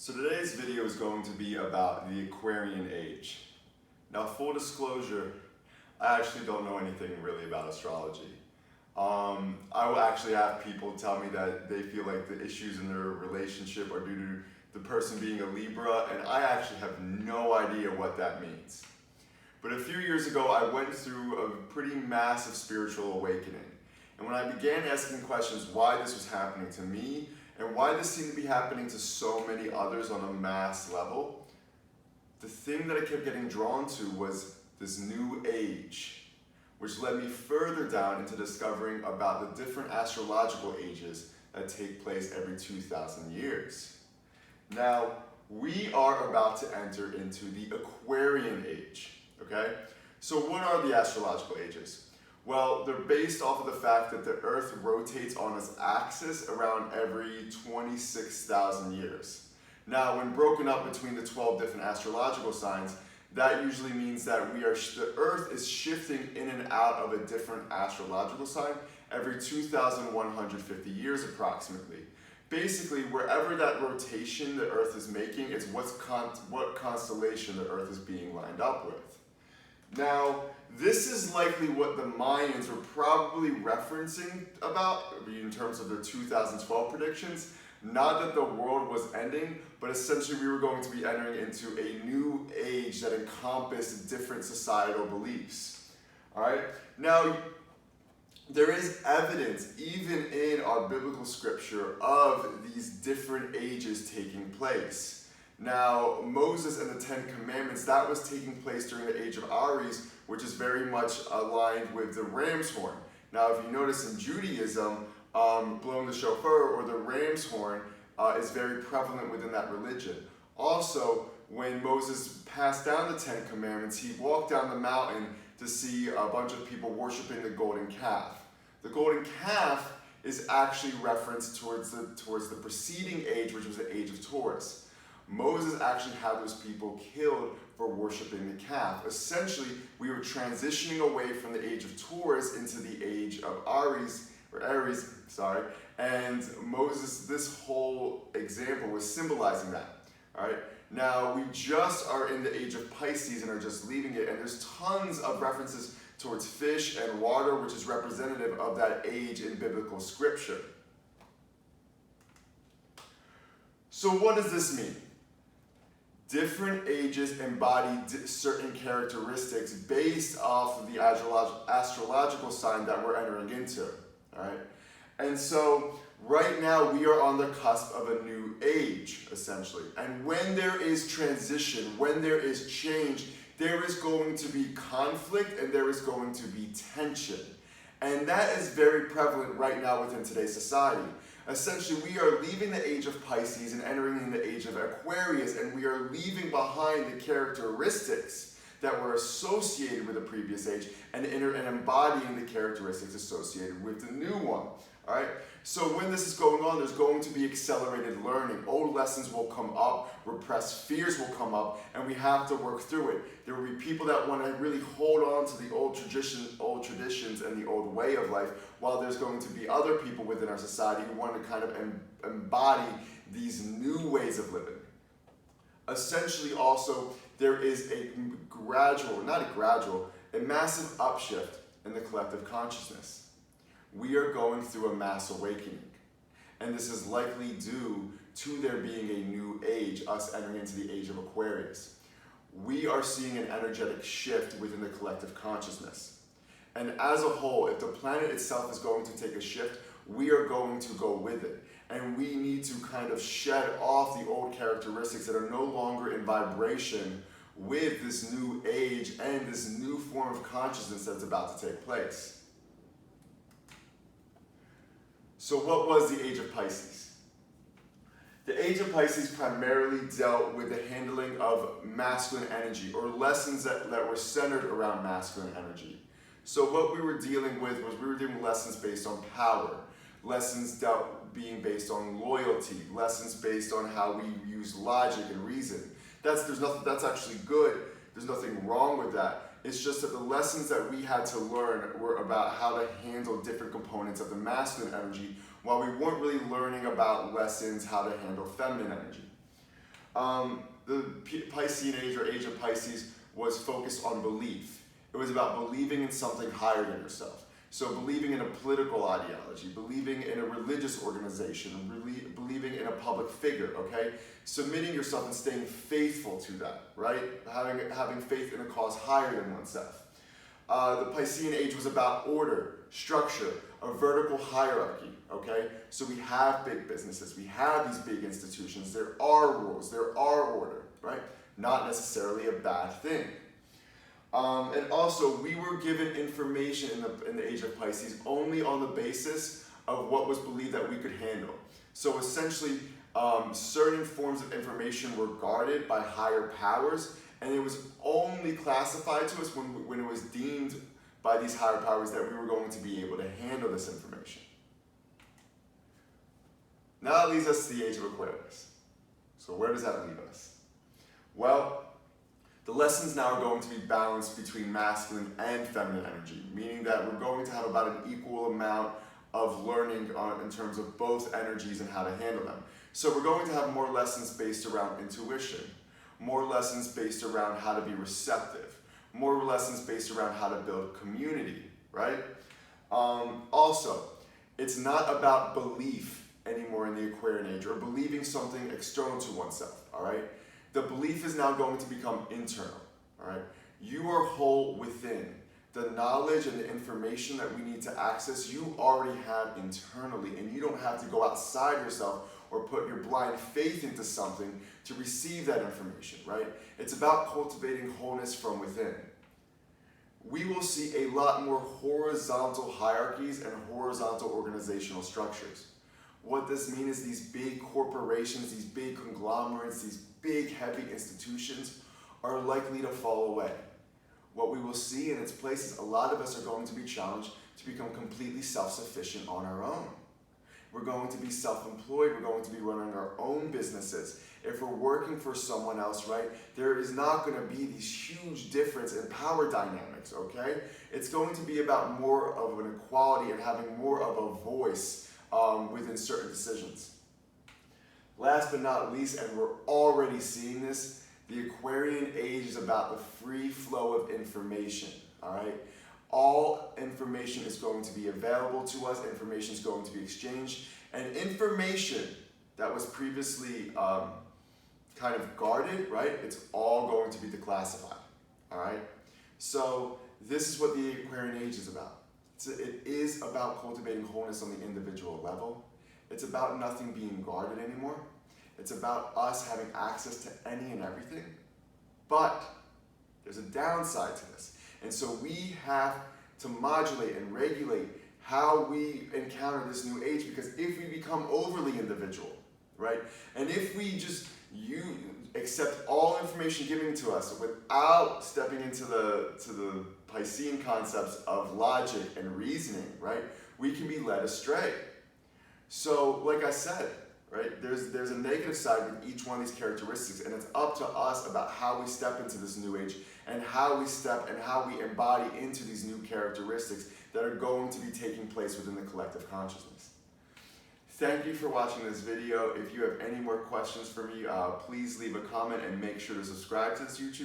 So today's video is going to be about the Aquarian Age. Now, full disclosure, I actually don't know anything really about astrology. I will actually have people tell me that they feel like the issues in their relationship are due to the person being a Libra, and I actually have no idea what that means. But a few years ago, I went through a pretty massive spiritual awakening. And when I began asking questions why this was happening to me, and why this seemed to be happening to so many others on a mass level, the thing that I kept getting drawn to was this new age, which led me further down into discovering about the different astrological ages that take place every 2,000 years. Now, we are about to enter into the Aquarian Age, okay? So what are the astrological ages? Well, they're based off of the fact that the Earth rotates on its axis around every 26,000 years. Now, when broken up between the 12 different astrological signs, that usually means that the Earth is shifting in and out of a different astrological sign every 2,150 years approximately. Basically, wherever that rotation the Earth is making, it's what constellation the Earth is being lined up with. Now, this is likely what the Mayans were probably referencing about in terms of their 2012 predictions. Not that the world was ending, but essentially we were going to be entering into a new age that encompassed different societal beliefs. All right? Now, there is evidence, even in our biblical scripture, of these different ages taking place. Now, Moses and the Ten Commandments, that was taking place during the Age of Aries, which is very much aligned with the ram's horn. Now, if you notice in Judaism, blowing the shofar or the ram's horn is very prevalent within that religion. Also, when Moses passed down the Ten Commandments, he walked down the mountain to see a bunch of people worshiping the golden calf. The golden calf is actually referenced towards the preceding age, which was the Age of Taurus. Moses actually had those people killed for worshiping the calf. Essentially, we were transitioning away from the Age of Taurus into the Age of Aries, and Moses, this whole example was symbolizing that, all right? Now, we just are in the Age of Pisces and are just leaving it, and there's tons of references towards fish and water, which is representative of that age in biblical scripture. So what does this mean? Different ages embody certain characteristics based off of the astrological sign that we're entering into, all right? And so right now we are on the cusp of a new age, essentially. And when there is transition, when there is change, there is going to be conflict and there is going to be tension. And that is very prevalent right now within today's society. Essentially, we are leaving the Age of Pisces and entering in the Age of Aquarius, and we are leaving behind the characteristics that were associated with the previous age and embodying the characteristics associated with the new one. All right? So when this is going on, there's going to be accelerated learning. Old lessons will come up, repressed fears will come up, and we have to work through it. There will be people that want to really hold on to the old traditions and the old way of life, while there's going to be other people within our society who want to kind of embody these new ways of living. Essentially also, there is a massive upshift in the collective consciousness. We are going through a mass awakening. And this is likely due to there being a new age, us entering into the Age of Aquarius. We are seeing an energetic shift within the collective consciousness. And as a whole, if the planet itself is going to take a shift, we are going to go with it. And we need to kind of shed off the old characteristics that are no longer in vibration with this new age and this new form of consciousness that's about to take place. So what was the Age of Pisces? The Age of Pisces primarily dealt with the handling of masculine energy, or lessons that were centered around masculine energy. So what we were dealing with was lessons based on power, lessons being based on loyalty, lessons based on how we use logic and reason. That's actually good. There's nothing wrong with that. It's just that the lessons that we had to learn were about how to handle different components of the masculine energy, while we weren't really learning about lessons how to handle feminine energy. The Piscean Age or Age of Pisces was focused on belief. It was about believing in something higher than yourself. So believing in a political ideology, believing in a religious organization, believing in a public figure, okay? Submitting yourself and staying faithful to that, right? Having faith in a cause higher than oneself. The Piscean Age was about order, structure, a vertical hierarchy, okay? So we have big businesses, we have these big institutions, there are rules, there are order, right? Not necessarily a bad thing. And also, we were given information in the Age of Pisces only on the basis of what was believed that we could handle. So essentially, certain forms of information were guarded by higher powers, and it was only classified to us when it was deemed by these higher powers that we were going to be able to handle this information. Now that leads us to the Age of Aquarius. So where does that leave us? Well, the lessons now are going to be balanced between masculine and feminine energy, meaning that we're going to have about an equal amount of learning in terms of both energies and how to handle them. So we're going to have more lessons based around intuition, more lessons based around how to be receptive, more lessons based around how to build community, right? Also, it's not about belief anymore in the Aquarian Age or believing something external to oneself, all right? The belief is now going to become internal, all right? You are whole within. The knowledge and the information that we need to access, you already have internally, and you don't have to go outside yourself or put your blind faith into something to receive that information, right? It's about cultivating wholeness from within. We will see a lot more horizontal hierarchies and horizontal organizational structures. What this means is these big corporations, these big conglomerates, these big heavy institutions are likely to fall away. What we will see in its place is a lot of us are going to be challenged to become completely self-sufficient on our own. We're going to be self-employed, we're going to be running our own businesses. If we're working for someone else, right, there is not going to be these huge difference in power dynamics, okay? It's going to be about more of an equality and having more of a voice within certain decisions. Last but not least, and we're already seeing this, the Aquarian Age is about the free flow of information, all right? All information is going to be available to us, information is going to be exchanged, and information that was previously kind of guarded, right? It's all going to be declassified, all right? So this is what the Aquarian Age is about. It is about cultivating wholeness on the individual level. It's about nothing being guarded anymore. It's about us having access to any and everything. But there's a downside to this. And so we have to modulate and regulate how we encounter this new age, because if we become overly individual, right? And if we just accept all information given to us without stepping into the Piscean concepts of logic and reasoning, right? We can be led astray. So, like I said, right, there's a negative side with each one of these characteristics, and it's up to us about how we step into this new age and how we step and how we embody into these new characteristics that are going to be taking place within the collective consciousness. Thank you for watching this video. If you have any more questions for me, please leave a comment and make sure to subscribe to this YouTube